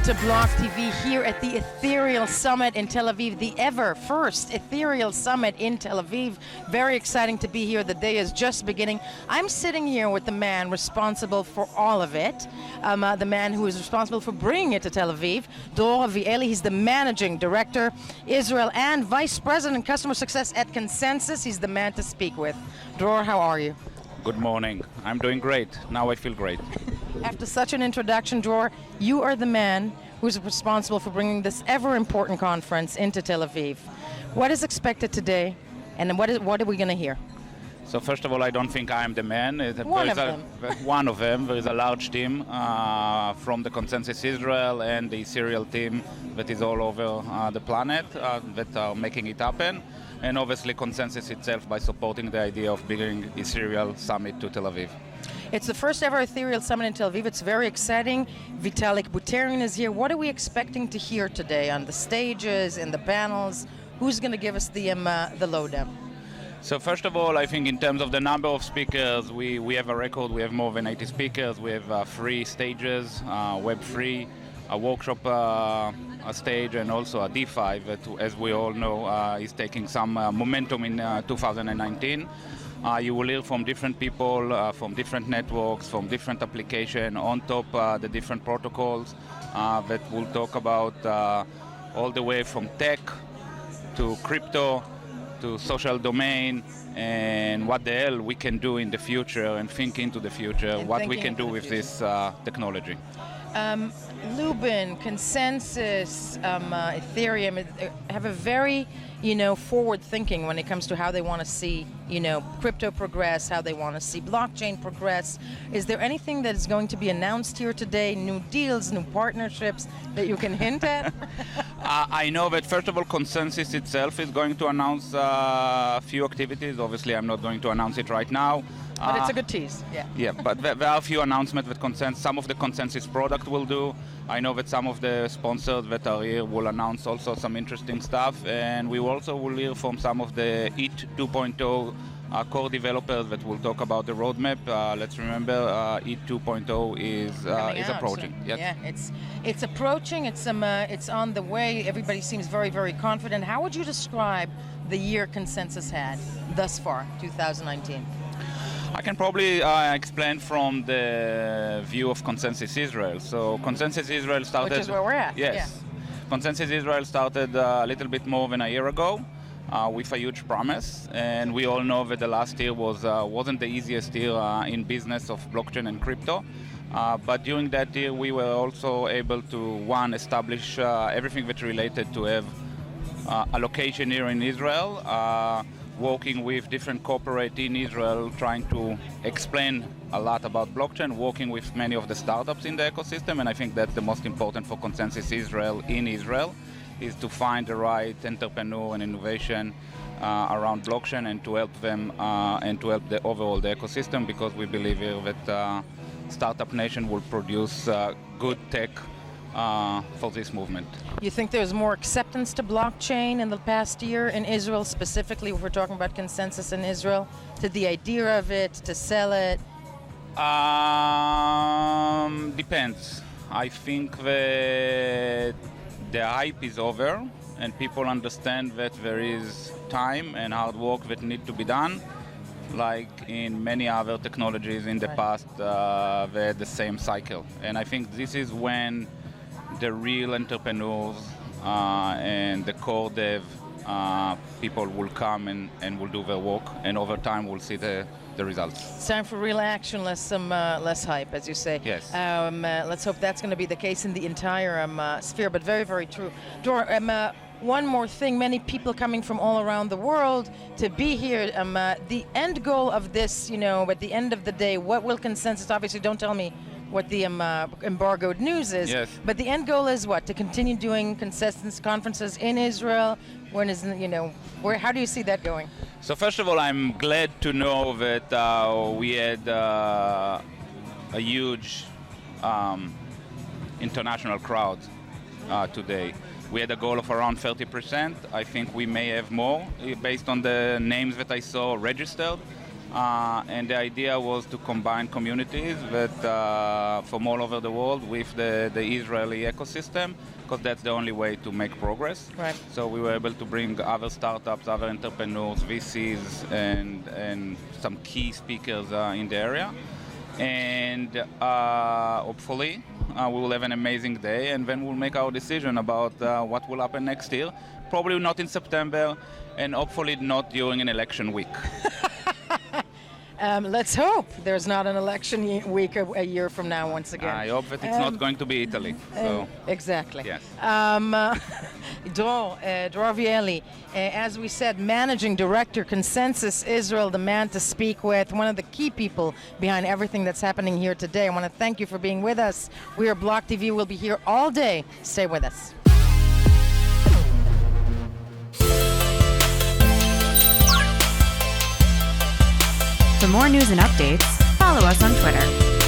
Welcome to BLOCKTV here at the Ethereal Summit in Tel Aviv, the ever first Ethereal Summit in Tel Aviv. Very exciting to be here. The day is just beginning. I'm sitting here with the man responsible for all of it, the man who is responsible for bringing it to Tel Aviv, Dror Avieli. He's the Managing Director, Israel, and Vice President Customer Success at Consensus. He's the man to speak with. Dror, how are you? Good morning. I'm doing great. Now I feel great. After such an introduction, Dror, you are the man who's responsible for bringing this ever-important conference into Tel Aviv. What is expected today, and what are we going to hear? So first of all, I don't think I'm the man. One of them. One of them. There is a large team from the Consensus Israel and the Ethereal team that is all over the planet that are making it happen. And obviously Consensus itself by supporting the idea of bringing Ethereal Summit to Tel Aviv. It's the first ever Ethereal Summit in Tel Aviv. It's very exciting. Vitalik Buterin is here. What are we expecting to hear today on the stages, in the panels? Who's going to give us the lowdown? So first of all, I think in terms of the number of speakers, we have a record. We have more than 80 speakers. We have 3 stages, Web3, a workshop a stage, and also a DeFi that, as we all know, is taking some momentum in 2019. You will hear from different people, from different networks, from different applications, on top the different protocols that we'll talk about all the way from tech to crypto to social domain, and what the hell we can do in the future and think into the future, what we can do with this technology. Lubin, Consensus, Ethereum have a very, forward thinking when it comes to how they want to see, crypto progress, how they want to see blockchain progress. Is there anything that is going to be announced here today? New deals, new partnerships that you can hint at? I know that first of all, Consensus itself is going to announce a few activities. Obviously, I'm not going to announce it right now. But it's a good tease, yeah. Yeah, but there are a few announcements that some of the Consensus product will do. I know that some of the sponsors that are here will announce also some interesting stuff, and we also will hear from some of the ETH 2.0 core developers that will talk about the roadmap. Let's remember, ETH 2.0 is approaching. So, yes. Yeah, it's approaching. It's on the way. Everybody seems very, very confident. How would you describe the year Consensus had thus far, 2019? I can probably explain from the view of Consensus Israel. So Consensus Israel started... Which is where we're at. Yes. Yeah. Consensus Israel started a little bit more than a year ago with a huge promise. And we all know that the last year wasn't the easiest year in business of blockchain and crypto. But during that year, we were also able to, one, establish everything that related to have a location here in Israel, working with different corporates in Israel, trying to explain a lot about blockchain, working with many of the startups in the ecosystem, and I think that's the most important for Consensus Israel in Israel, is to find the right entrepreneur and innovation around blockchain and to help them and to help the overall the ecosystem, because we believe here that Startup Nation will produce good tech for this movement. You think there's more acceptance to blockchain in the past year in Israel, specifically if we're talking about Consensus in Israel, to the idea of it, to sell it? Depends. I think that the hype is over and people understand that there is time and hard work that need to be done. Like in many other technologies in the past, they had the same cycle. And I think this is when the real entrepreneurs and the core dev people will come and will do their work, and over time we'll see the results. It's time for real action, less hype, as you say. Yes. Let's hope that's going to be the case in the entire sphere, but very, very true. Dror, one more thing, many people coming from all around the world to be here. The end goal of this, at the end of the day, what will Consensus, obviously don't tell me what the embargoed news is. Yes. But the end goal is what? To continue doing Consensus conferences in Israel? When is, how do you see that going? So first of all, I'm glad to know that we had a huge international crowd today. We had a goal of around 30%. I think we may have more based on the names that I saw registered. And the idea was to combine communities that, from all over the world with the Israeli ecosystem, because that's the only way to make progress. Right. So we were able to bring other startups, other entrepreneurs, VCs, and some key speakers in the area. And hopefully we will have an amazing day, and then we'll make our decision about what will happen next year. Probably not in September, and hopefully not during an election week. Let's hope there's not an election week a year from now once again. I hope that it's not going to be Italy. So. Exactly. Yes. Dror Vieli, as we said, Managing Director, Consensus Israel, the man to speak with, one of the key people behind everything that's happening here today. I want to thank you for being with us. We are Block TV. We'll be here all day. Stay with us. For more news and updates, follow us on Twitter.